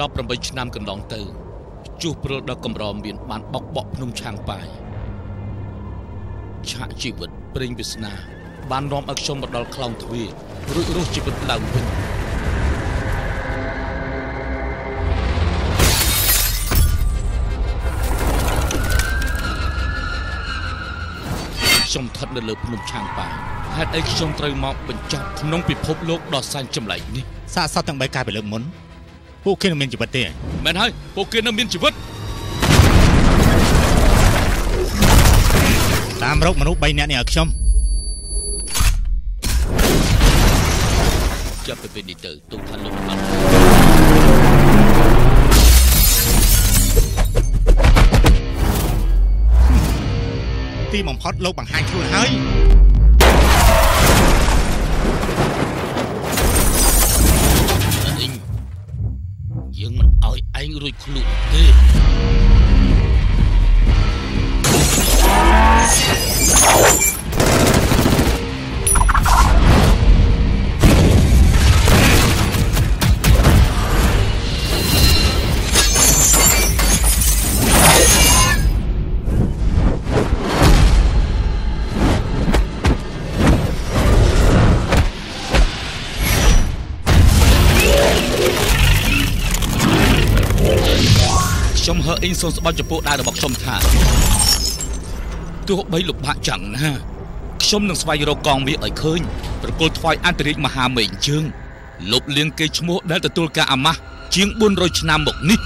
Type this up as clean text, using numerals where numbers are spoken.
18 ឆ្នាំកន្លងទៅជួសព្រុលដល់កម្រមានបានបោកបក់ភ្នំឆាងប៉ាយឆាកជីវិតព្រេងវាសនាបាននាំឲ្យខ្ញុំមកដល់ខ្លោងទ្វាររួចរស់ជីវិតឡើងវិញខ្ញុំស្ថិតនៅលើភ្នំឆាងប៉ាយហេតុអីខ្ញុំត្រូវមកបញ្ចប់ក្នុងពិភពលោកដ៏សែនចម្លែកនេះសាកសពទាំង3កាយពីលើកមុនពួកគេនៅមានជីវិតទេមែនហើយពួកគេនៅមានជីវិតតាមរកមនុស្ស3នាក់នេះឲ្យខ្ញុំចាប់ទៅពេលនេះទៅទុំថាលោកអត់ទីបំផុតលោកបង្ហាញខ្លួនហើយយើងមិនឲ្យឯងរួចខ្លួនទេខ្ញុំហើអ៊ីងសូនស្បត់ចំពោះដៃរបស់ខ្ញុំថាទោះបីលំបាកchẳngណាខ្ញុំនឹងស្វែងរកកងមាសឲ្យឃើញប្រគល់ថ្វាយអន្តរិកមហាមេជើងលុបលាងគេឈ្មោះដែលទទួលការអាម៉ាស់ជាង400ឆ្នាំមកនេះ